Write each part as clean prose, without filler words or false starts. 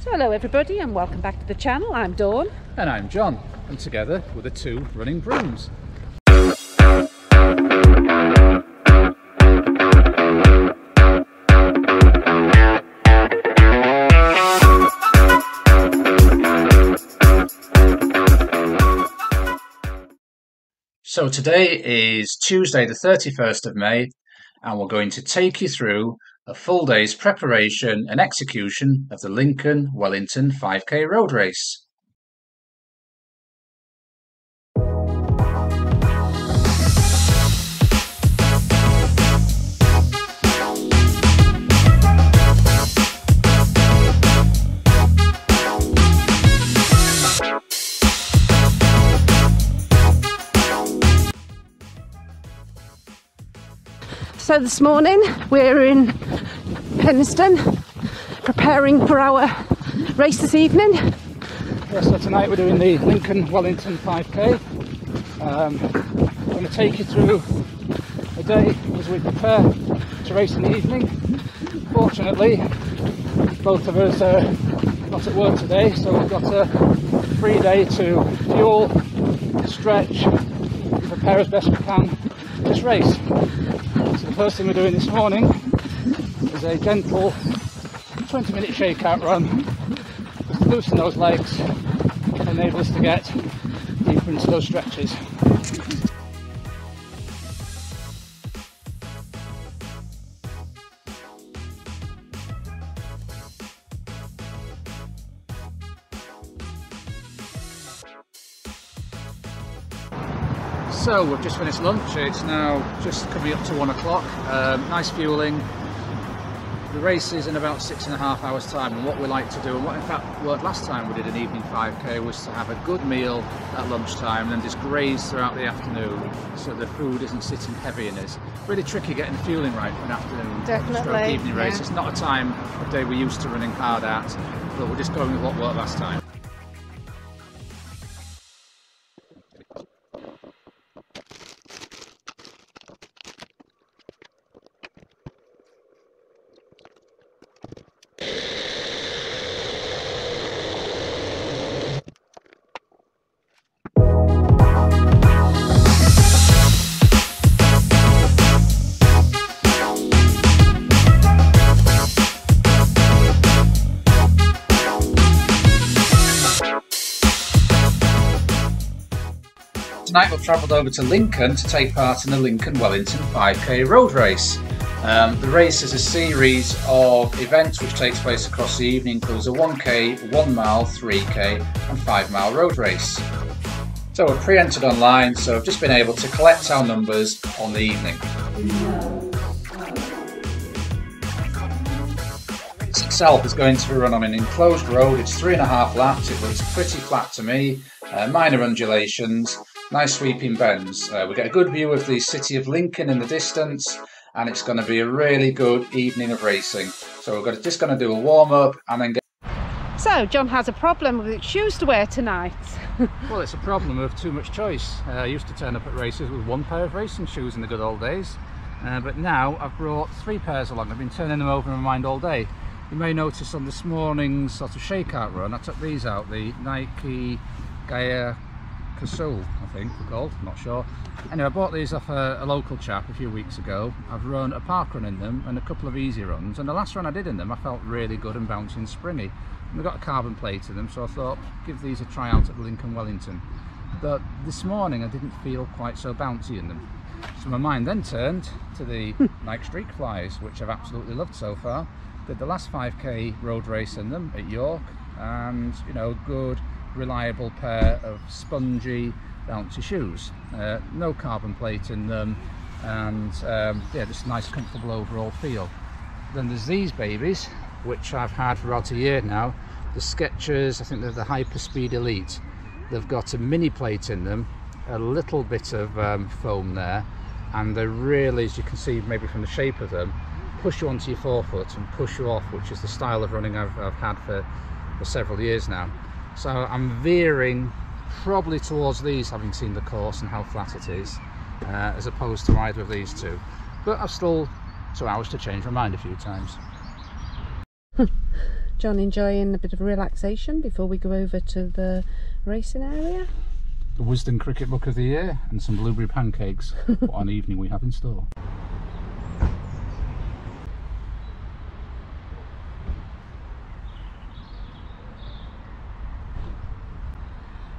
So hello everybody and welcome back to the channel. I'm Dawn. And I'm John, and together we're the two running brooms. So today is Tuesday the 31st of May, and we're going to take you through a full day's preparation and execution of the Lincoln Wellington 5k road race. So this morning we're in Penistone preparing for our race this evening. Yeah, so tonight we're doing the Lincoln Wellington 5k. I'm going to take you through a day as we prepare to race in the evening. Fortunately, both of us are not at work today, so we've got a free day to fuel, stretch and prepare as best we can for this race. So the first thing we're doing this morning is a gentle 20-minute shakeout run just to loosen those legs and enable us to get deeper into those stretches. So we've just finished lunch, it's now just coming up to 1 o'clock, nice fueling. The race is in about 6.5 hours time, and what we like to do, and what in fact worked last time we did an evening 5k, was to have a good meal at lunchtime and then just graze throughout the afternoon so the food isn't sitting heavy in us. Really tricky getting the fueling right for an afternoon stroke evening race. It's not a time of day we're used to running hard at, but we're just going with what worked last time. Tonight we've travelled over to Lincoln to take part in the Lincoln Wellington 5k road race. The race is a series of events which takes place across the evening, includes a 1k, 1 mile, 3k and 5 mile road race. So we're pre-entered online, so I've just been able to collect our numbers on the evening. The race itself is going to be run on an enclosed road. It's 3.5 laps, it looks pretty flat to me, minor undulations. Nice sweeping bends. We get a good view of the city of Lincoln in the distance, and it's going to be a really good evening of racing. So we're just going to do a warm-up and then get... So John has a problem with which shoes to wear tonight. Well, it's a problem of too much choice. I used to turn up at races with one pair of racing shoes in the good old days, but now I've brought 3 pairs along. I've been turning them over in my mind all day. You may notice on this morning's sort of shakeout run, I took these out, the Nike Gaia Casul, I think they're called, I'm not sure. Anyway, I bought these off a local chap a few weeks ago. I've run a park run in them and a couple of easy runs, and the last run I did in them I felt really good and bouncy and springy. And they've got a carbon plate in them, so I thought give these a try out at the Lincoln Wellington. But this morning I didn't feel quite so bouncy in them. So my mind then turned to the Nike Streak Flies, which I've absolutely loved so far. Did the last 5k road race in them at York, and you know, good reliable pair of spongy bouncy shoes, no carbon plate in them, and yeah, just a nice comfortable overall feel. Then there's these babies which I've had for about a year now, the Skechers, I think they're the Hyperspeed Elite. They've got a mini plate in them, a little bit of foam there, and they really, as you can see maybe from the shape of them, push you onto your forefoot and push you off, which is the style of running I've had for several years now. So I'm veering probably towards these, having seen the course and how flat it is, as opposed to either of these two. But I've still 2 hours to change my mind a few times. John enjoying a bit of relaxation before we go over to the racing area. The Wisdom Cricket Book of the Year and some blueberry pancakes. What an evening we have in store.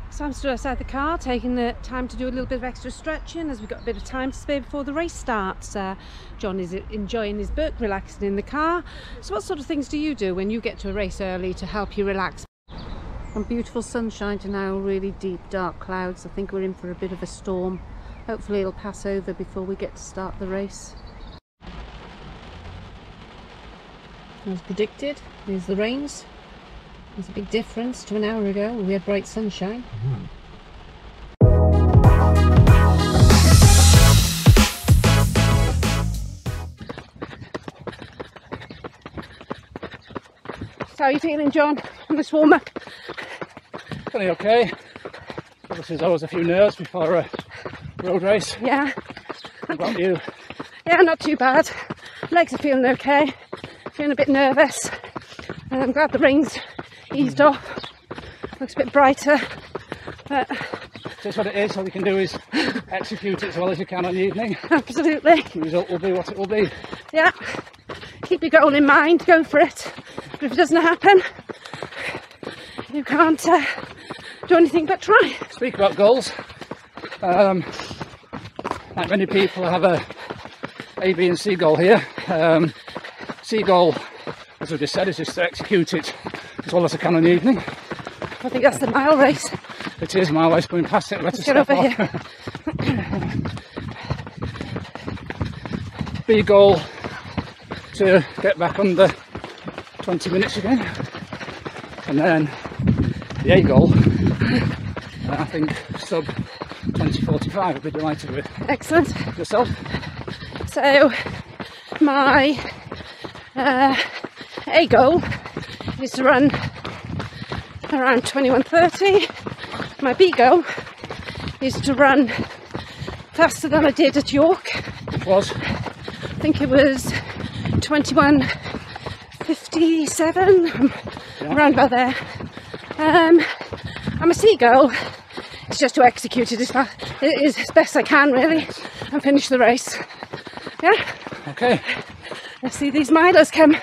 So I'm stood outside the car taking the time to do a little bit of extra stretching as we've got a bit of time to spare before the race starts. John is enjoying his book, relaxing in the car. So what sort of things do you do when you get to a race early to help you relax? From beautiful sunshine to now really deep dark clouds. I think we're in for a bit of a storm. Hopefully it'll pass over before we get to start the race. As predicted, here's the rains. There's a big difference to an hour ago when we had bright sunshine. So how are you feeling, John, on this warm-up? Feeling okay. Obviously there's always a few nerves before a road race. Yeah. What about you? Yeah, not too bad. Legs are feeling okay. Feeling a bit nervous. I'm glad the rain's eased off. Looks a bit brighter. But Just what it is, all you can do is execute it as well as you can on the evening. absolutely. The result will be what it will be. Yeah. Keep your goal in mind, go for it. But if it doesn't happen, you can't do anything but try. Speak about goals. Like many people, I have a B and C goal here. C goal, as I just said, is just to execute it as well as I can in the evening. I think that's the mile race. It is, my wife's going past it. Let's get over here. B goal, to get back under 20 minutes again. And then the A goal, I think sub 20:45, I'd be delighted with. Excellent. Yourself? So my A goal is to run around 21:30. My B goal is to run faster than I did at York. It was? I think it was 21:57, around about there. I'm a C goal. It's just to execute it as best I can, really, and finish the race. Yeah. Okay. Let's see these milers come.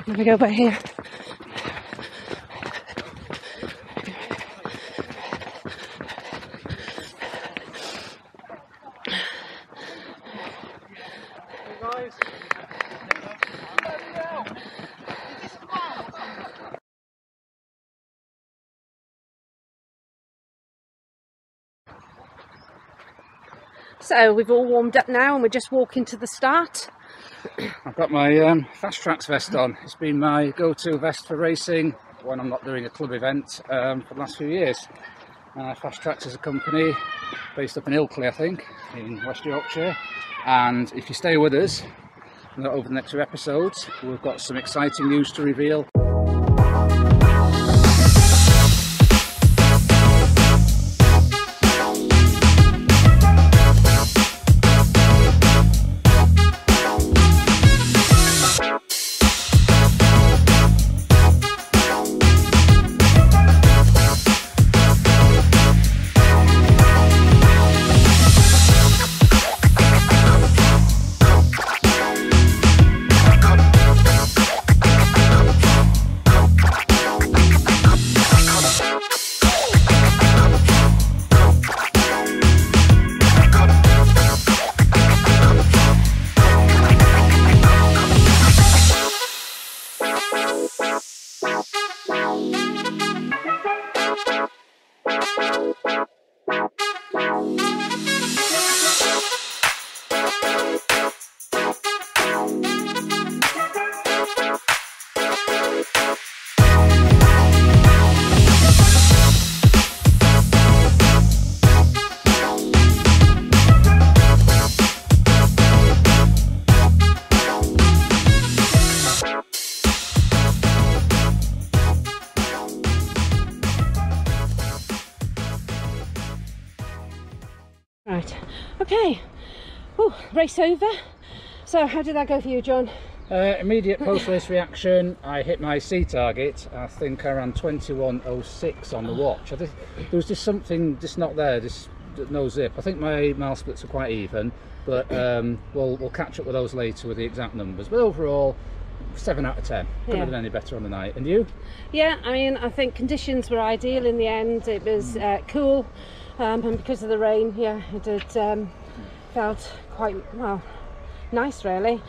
Let me go by here. So we've all warmed up now and we're just walking to the start. I've got my Fast Tracks vest on. It's been my go-to vest for racing when I'm not doing a club event for the last few years. Fast Tracks is a company based up in Ilkley, I think, in West Yorkshire. And if you stay with us over the next few episodes, we've got some exciting news to reveal. Okay, race over. So how did that go for you, John? Immediate post-race reaction, I hit my C target. I think I ran 21.06 on the watch. I think there was just something just not there, just no zip. I think my mile splits are quite even, but we'll catch up with those later with the exact numbers. But overall, 7 out of 10. Couldn't have done any better on the night. And you? Yeah, I mean, I think conditions were ideal in the end. It was cool, and because of the rain, yeah, it did felt quite, well, nice really.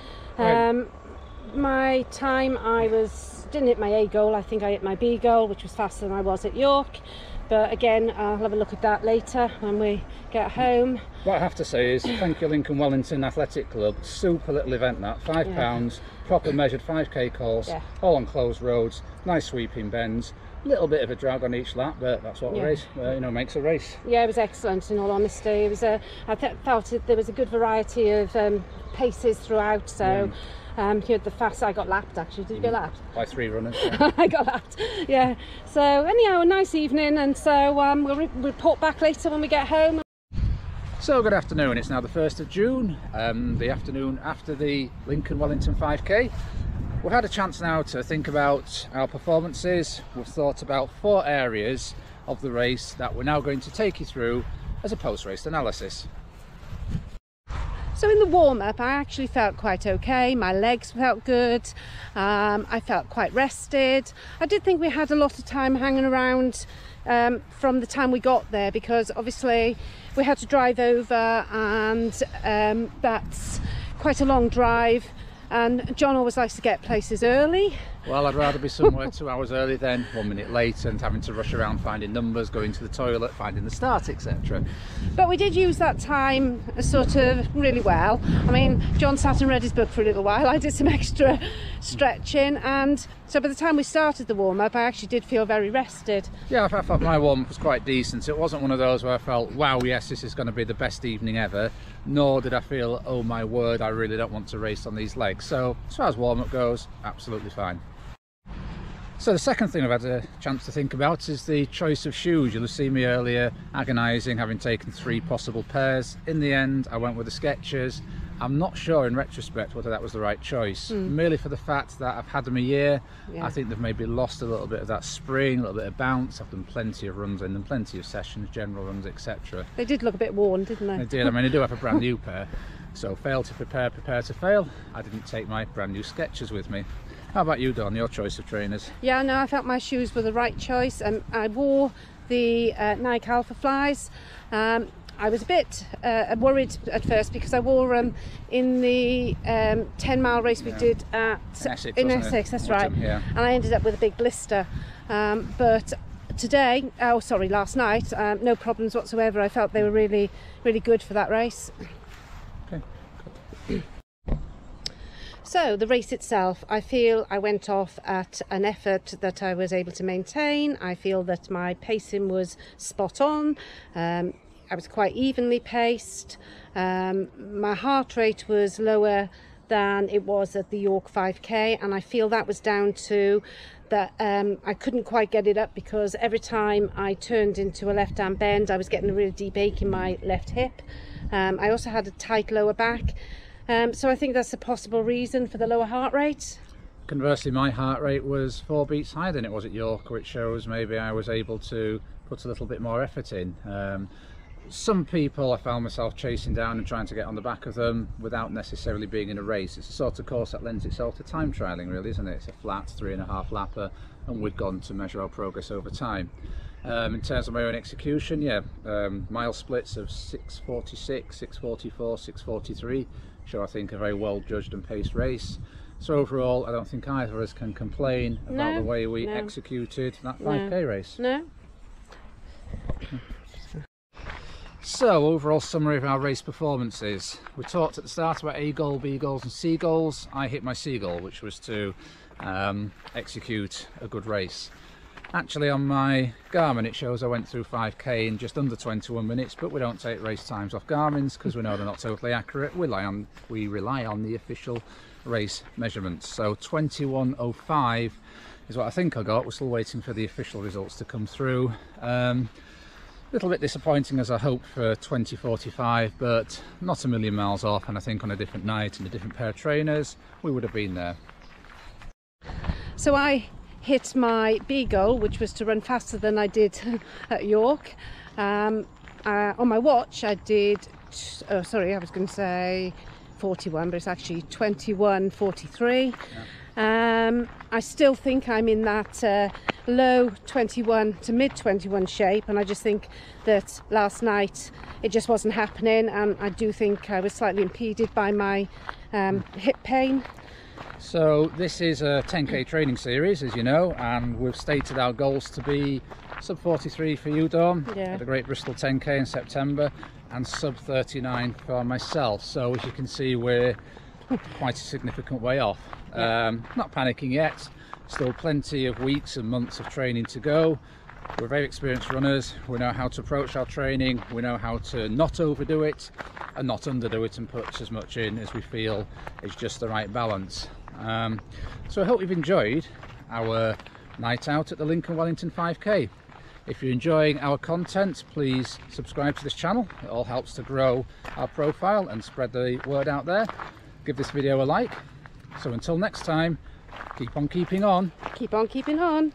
My time, didn't hit my A goal. I think I hit my B goal, which was faster than I was at York. But again, I'll have a look at that later when we get home. What I have to say is thank you, Lincoln Wellington Athletic Club. Super little event that. £5, proper measured 5k course, all on closed roads, nice sweeping bends. Little bit of a drag on each lap, but that's what a race, makes a race. Yeah, it was excellent. In all honesty, it was I felt there was a good variety of paces throughout. So. You had the fast. I got lapped actually. Did you get lapped? By 3 runners. Yeah. I got lapped. Yeah. So anyhow, a nice evening, and so we'll report back later when we get home. So good afternoon. It's now the 1st of June, the afternoon after the Lincoln Wellington 5k. We've had a chance now to think about our performances. We've thought about 4 areas of the race that we're now going to take you through as a post-race analysis. So in the warm-up I actually felt quite okay, my legs felt good, I felt quite rested. I did think we had a lot of time hanging around from the time we got there, because obviously we had to drive over, and that's quite a long drive, and John always likes to get places early. Well, I'd rather be somewhere 2 hours early than 1 minute late and having to rush around finding numbers, going to the toilet, finding the start, etc. But we did use that time sort of really well. I mean, John sat and read his book for a little while. I did some extra stretching, and so by the time we started the warm-up I actually did feel very rested. Yeah, I thought my warm-up was quite decent. It wasn't one of those where I felt, wow, yes, this is going to be the best evening ever, nor did I feel, oh my word, I really don't want to race on these legs. So as far as warm-up goes, absolutely fine. So the second thing I've had a chance to think about is the choice of shoes. You'll have seen me earlier agonising, having taken 3 possible pairs. In the end, I went with the Skechers. I'm not sure in retrospect whether that was the right choice, merely for the fact that I've had them a year. I think they've maybe lost a little bit of that spring, a little bit of bounce. I've done plenty of runs in them, plenty of sessions, general runs, etc. They did look a bit worn, didn't they? They did. I mean, I do have a brand new pair. So fail to prepare, prepare to fail. I didn't take my brand new Skechers with me. How about you, Dawn, your choice of trainers? Yeah, no, I felt my shoes were the right choice. I wore the Nike Alpha Flies. I was a bit worried at first because I wore them in the 10-mile race we did at in Essex, that's right. Yeah. And I ended up with a big blister. But today, last night, no problems whatsoever. I felt they were really, really good for that race. Okay. So the race itself, I feel I went off at an effort that I was able to maintain. I feel that my pacing was spot on. I was quite evenly paced. My heart rate was lower than it was at the York 5k, and I feel that was down to that I couldn't quite get it up because every time I turned into a left-hand bend I was getting a really deep ache in my left hip. I also had a tight lower back. So I think that's a possible reason for the lower heart rate. Conversely, my heart rate was 4 beats higher than it was at York, which shows maybe I was able to put a little bit more effort in. Some people I found myself chasing down and trying to get on the back of them without necessarily being in a race. It's a sort of course that lends itself to time trialling, really, isn't it? It's a flat 3.5 lapper, and we'd gone to measure our progress over time. In terms of my own execution, mile splits of 6:46, 6:44, 6:43 show, I think, a very well judged and paced race. So overall, I don't think either of us can complain about the way we executed that 5k race. No. So overall summary of our race performances. We talked at the start about A goal, B goals and C goals. I hit my C goal, which was to execute a good race. Actually, on my Garmin it shows I went through 5k in just under 21 minutes, but we don't take race times off Garmin's because we know they're not totally accurate. We rely on the official race measurements. So 21:05 is what I think I got. We're still waiting for the official results to come through. little bit disappointing as I hoped for 2045, but not a million miles off, and I think on a different night and a different pair of trainers we would have been there. So I hit my B goal, which was to run faster than I did at York. On my watch I did, oh sorry, I was going to say 41, but it's actually 21:43. Yeah. I still think I'm in that low 21 to mid 21 shape, and I just think that last night it just wasn't happening, and I do think I was slightly impeded by my hip pain. So this is a 10k training series, as you know, and we've stated our goals to be sub 43 for you, Dawn, at the Great Bristol 10k in September, and sub 39 for myself. So as you can see, we're quite a significant way off. Not panicking yet, still plenty of weeks and months of training to go. We're very experienced runners, we know how to approach our training, we know how to not overdo it and not underdo it, and put as much in as we feel is just the right balance. So I hope you've enjoyed our night out at the Lincoln Wellington 5k. If you're enjoying our content, please subscribe to this channel. It all helps to grow our profile and spread the word out there. Give this video a like. So until next time, keep on keeping on. Keep on keeping on.